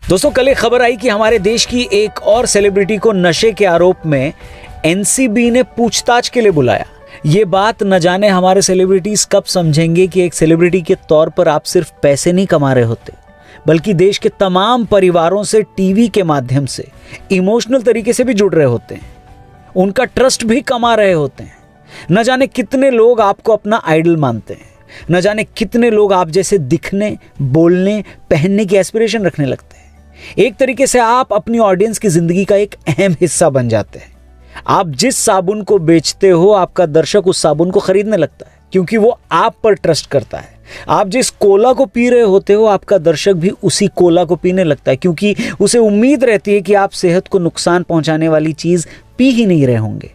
दोस्तों, कल एक खबर आई कि हमारे देश की एक और सेलिब्रिटी को नशे के आरोप में एनसीबी ने पूछताछ के लिए बुलाया। ये बात न जाने हमारे सेलिब्रिटीज कब समझेंगे कि एक सेलिब्रिटी के तौर पर आप सिर्फ पैसे नहीं कमा रहे होते, बल्कि देश के तमाम परिवारों से टीवी के माध्यम से इमोशनल तरीके से भी जुड़ रहे होते हैं, उनका ट्रस्ट भी कमा रहे होते हैं। न जाने कितने लोग आपको अपना आइडल मानते हैं, न जाने कितने लोग आप जैसे दिखने, बोलने, पहनने की एस्पिरेशन रखने लगते हैं। एक तरीके से आप अपनी ऑडियंस की जिंदगी का एक अहम हिस्सा बन जाते हैं। आप जिस साबुन को बेचते हो, आपका दर्शक उस साबुन को खरीदने लगता है क्योंकि वो आप पर ट्रस्ट करता है। आप जिस कोला को पी रहे होते हो, आपका दर्शक भी उसी कोला को पीने लगता है क्योंकि उसे उम्मीद रहती है कि आप सेहत को नुकसान पहुंचाने वाली चीज पी ही नहीं रहे होंगे।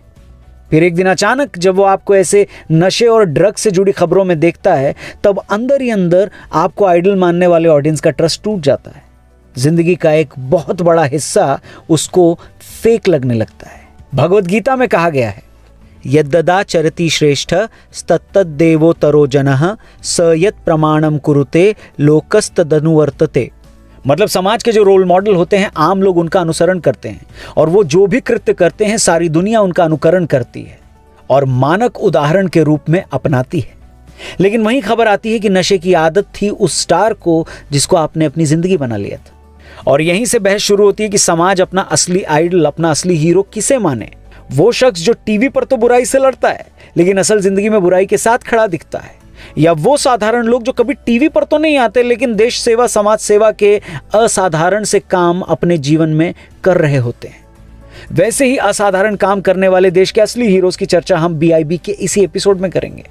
फिर एक दिन अचानक जब वो आपको ऐसे नशे और ड्रग से जुड़ी खबरों में देखता है, तब अंदर ही अंदर आपको आइडल मानने वाले ऑडियंस का ट्रस्ट टूट जाता है। जिंदगी का एक बहुत बड़ा हिस्सा उसको फेक लगने लगता है। भगवद गीता में कहा गया है, यद्ददा चरति श्रेष्ठ तत्तद्देवोत्तरो जनः स यत् प्रमाणम कुरुते लोकस्तदनुवर्तते। मतलब समाज के जो रोल मॉडल होते हैं, आम लोग उनका अनुसरण करते हैं और वो जो भी कृत्य करते हैं सारी दुनिया उनका अनुकरण करती है और मानक उदाहरण के रूप में अपनाती है। लेकिन वही खबर आती है कि नशे की आदत थी उस स्टार को जिसको आपने अपनी जिंदगी बना लिया था। और यहीं से बहस शुरू होती है कि समाज अपना असली आइडल, अपना असली हीरो किसे माने। वो शख्स जो टीवी पर तो बुराई से लड़ता है लेकिन असल जिंदगी में बुराई के साथ खड़ा दिखता है, या वो साधारण लोग जो कभी टीवी पर तो नहीं आते लेकिन देश सेवा, समाज सेवा के असाधारण से काम अपने जीवन में कर रहे होते हैं। वैसे ही असाधारण काम करने वाले देश के असली हीरोज की चर्चा हम BIB के इसी एपिसोड में करेंगे,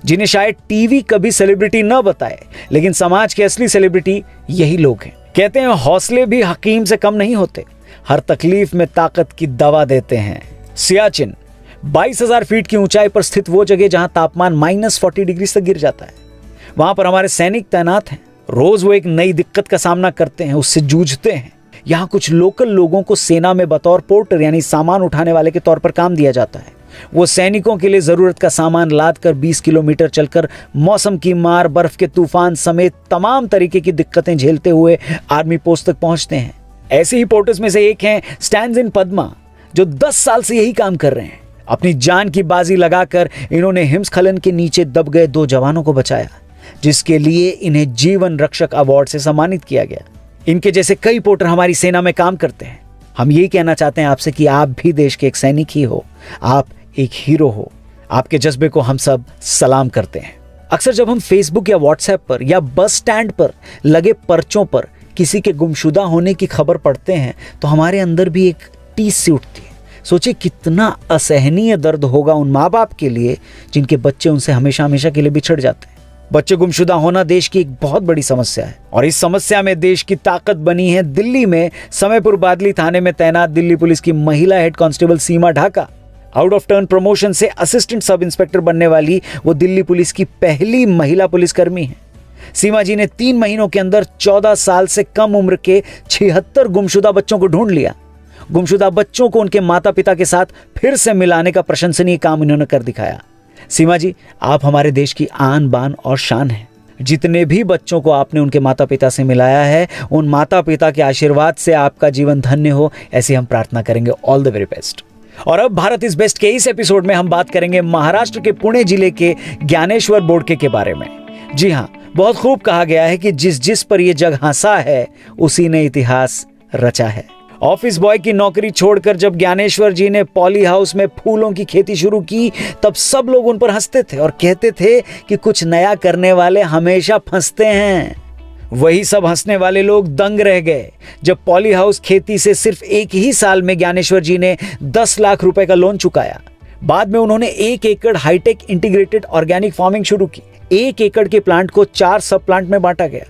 जिन्हें शायद टीवी कभी सेलिब्रिटी न बताए, लेकिन समाज के असली सेलिब्रिटी यही लोग हैं। कहते हैं हौसले भी हकीम से कम नहीं होते, हर तकलीफ में ताकत की दवा देते हैं। सियाचिन 22,000 फीट की ऊंचाई पर स्थित वो जगह जहां तापमान -40 डिग्री तक गिर जाता है, वहां पर हमारे सैनिक तैनात हैं। रोज वो एक नई दिक्कत का सामना करते हैं, उससे जूझते हैं। यहाँ कुछ लोकल लोगों को सेना में बतौर पोर्टर यानी सामान उठाने वाले के तौर पर काम दिया जाता है। वो सैनिकों के लिए जरूरत का सामान लाद कर 20 किलोमीटर चलकर मौसम की मार, बर्फ के तूफान समेत तमाम तरीके की दिक्कतें झेलते हुए आर्मी पोस्ट तक पहुंचते हैं। ऐसे ही पोर्टर्स में से एक हैं स्टैंजिन पद्मा, जो 10 साल से यही काम कर रहे हैं। अपनी जान की बाजी लगाकर इन्होंने हिमस्खलन के नीचे दब गए 2 जवानों को बचाया, जिसके लिए इन्हें जीवन रक्षक अवार्ड से सम्मानित किया गया। इनके जैसे कई पोर्टर हमारी सेना में काम करते हैं। हम यही कहना चाहते हैं आपसे कि आप भी देश के एक सैनिक ही हो, आप एक हीरो हो। आपके जज्बे को हम सब सलाम करते हैं। अक्सर जब हम फेसबुक या व्हाट्सएप पर या बस स्टैंड पर लगे पर्चों पर किसी के गुमशुदा होने की खबर पढ़ते हैं तो हमारे अंदर भी एक टीस सी उठती है। सोचिए कितना असहनीय दर्द होगा उन माँ बाप के लिए जिनके बच्चे उनसे हमेशा हमेशा के लिए बिछड़ जाते हैं। बच्चे गुमशुदा होना देश की एक बहुत बड़ी समस्या है और इस समस्या में देश की ताकत बनी है दिल्ली में समयपुर बादली थाने में तैनात दिल्ली पुलिस की महिला head constable Seema Dhaka. Out of turn promotion से असिस्टेंट सब इंस्पेक्टर बनने वाली वो दिल्ली पुलिस की पहली महिला पुलिसकर्मी है। सीमा जी ने 3 महीनों के अंदर 14 साल से कम उम्र के 76 गुमशुदा बच्चों को ढूंढ लिया। गुमशुदा बच्चों को उनके माता पिता के साथ फिर से मिलाने का प्रशंसनीय काम इन्होंने कर दिखाया। सीमा जी, आप हमारे देश की आन बान और शान हैं। जितने भी बच्चों को आपने उनके माता पिता से मिलाया है, उन माता पिता के आशीर्वाद से आपका जीवन धन्य हो, ऐसी हम प्रार्थना करेंगे। All the very best. और अब भारत इज बेस्ट के इस एपिसोड में हम बात करेंगे महाराष्ट्र के पुणे जिले के ज्ञानेश्वर बोडके के बारे में। जी हाँ, बहुत खूब कहा गया है कि जिस पर यह जग हंसा है उसी ने इतिहास रचा है। ऑफिस बॉय की नौकरी छोड़कर जब ज्ञानेश्वर जी ने पॉली हाउस में फूलों की खेती शुरू की, तब सब लोग उन पर हंसते थे और कहते थे कि कुछ नया करने वाले हमेशा फंसते हैं। वही सब हंसने वाले लोग दंग रह गए जब पॉली हाउस खेती से सिर्फ 1 ही साल में ज्ञानेश्वर जी ने 10 लाख रुपए का लोन चुकाया। बाद में उन्होंने 1 एकड़ हाईटेक इंटीग्रेटेड ऑर्गेनिक फार्मिंग शुरू की। 1 एकड़ के प्लांट को 4 सब प्लांट में बांटा गया।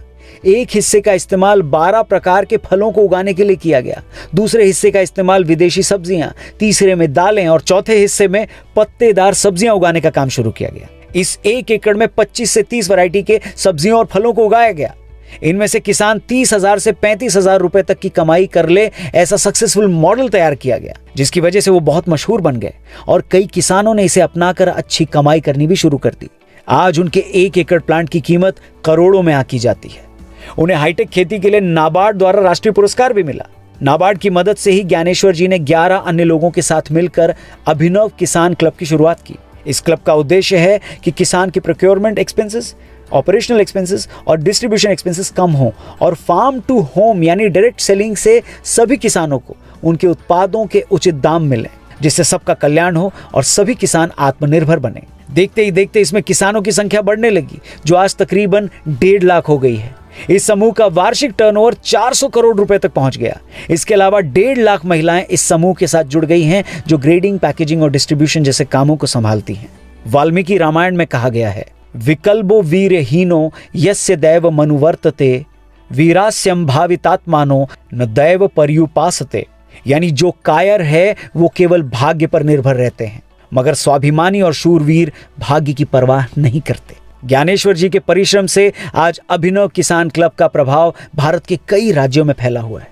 एक हिस्से का इस्तेमाल 12 प्रकार के फलों को उगाने के लिए किया गया, दूसरे हिस्से का इस्तेमाल विदेशी सब्जियां, तीसरे में दालें और चौथे हिस्से में पत्तेदार सब्जियां उगाने का काम शुरू किया गया। इस 1 एकड़ में 25 से 30 वैरायटी के सब्जियों और फलों को उगाया गया। इनमें से किसान 30,000 से 35,000 रुपए तक की कमाई कर ले, ऐसा सक्सेसफुल मॉडल तैयार किया गया, जिसकी वजह से वो बहुत मशहूर बन गए और कई किसानों ने इसे अपनाकर अच्छी कमाई करनी भी शुरू कर दी। आज उनके 1 एकड़ प्लांट की कीमत करोड़ों में आकी जाती है। उन्हें हाईटेक खेती के लिए नाबार्ड द्वारा राष्ट्रीय पुरस्कार भी मिला। नाबार्ड की मदद से ही ज्ञानेश्वर जी ने 11 अन्य लोगों के साथ मिलकर अभिनव किसान क्लब की शुरुआत की। इस क्लब का उद्देश्य है कि किसान की प्रोक्योरमेंट एक्सपेंसेस, ऑपरेशनल एक्सपेंसेस और डिस्ट्रीब्यूशन एक्सपेंसेस कम हों और फार्म टू होम यानी डायरेक्ट सेलिंग से सभी किसानों को उनके उत्पादों के उचित दाम मिलें, जिससे सबका कल्याण हो और सभी किसान आत्मनिर्भर बने। देखते ही देखते इसमें किसानों की संख्या बढ़ने लगी, जो आज तकरीबन 1.5 लाख हो गई है। इस समूह का वार्षिक टर्नओवर 400 करोड़ रुपए तक पहुंच गया। इसके अलावा 1.5 लाख महिलाएं इस समूह के साथ जुड़ गई हैं, जो ग्रेडिंग, पैकेजिंग और डिस्ट्रीब्यूशन जैसे कामों को संभालती हैं। वाल्मीकि रामायण में कहा गया है, विकल्पो वीरहीनो यस्य दैव मनुवर्तते वीरास्यम भावितात्मानो न दैव पर्युपासते। यानी जो कायर है वो केवल भाग्य पर निर्भर रहते हैं, मगर स्वाभिमानी और शूरवीर भाग्य की परवाह नहीं करते। ज्ञानेश्वर जी के परिश्रम से आज अभिनव किसान क्लब का प्रभाव भारत के कई राज्यों में फैला हुआ है।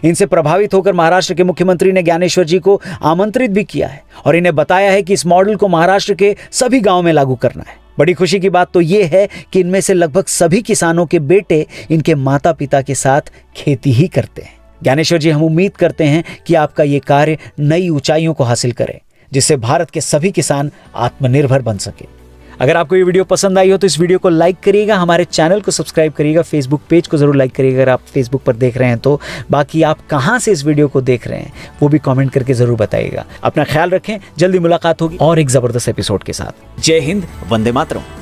इनसे प्रभावित होकर महाराष्ट्र के मुख्यमंत्री ने ज्ञानेश्वर जी को आमंत्रित भी किया है और इन्हें बताया है कि इस मॉडल को महाराष्ट्र के सभी गांवों में लागू करना है। बड़ी खुशी की बात तो यह है कि इनमें से लगभग सभी किसानों के बेटे इनके माता पिता के साथ खेती ही करते हैं। ज्ञानेश्वर जी, हम उम्मीद करते हैं कि आपका ये कार्य नई ऊंचाइयों को हासिल करे, जिससे भारत के सभी किसान आत्मनिर्भर बन सके। अगर आपको ये वीडियो पसंद आई हो तो इस वीडियो को लाइक करिएगा, हमारे चैनल को सब्सक्राइब करिएगा, फेसबुक पेज को जरूर लाइक करिएगा अगर आप फेसबुक पर देख रहे हैं तो। बाकी आप कहां से इस वीडियो को देख रहे हैं वो भी कमेंट करके जरूर बताइएगा। अपना ख्याल रखें, जल्दी मुलाकात होगी और एक जबरदस्त एपिसोड के साथ। जय हिंद, वंदे मातरम।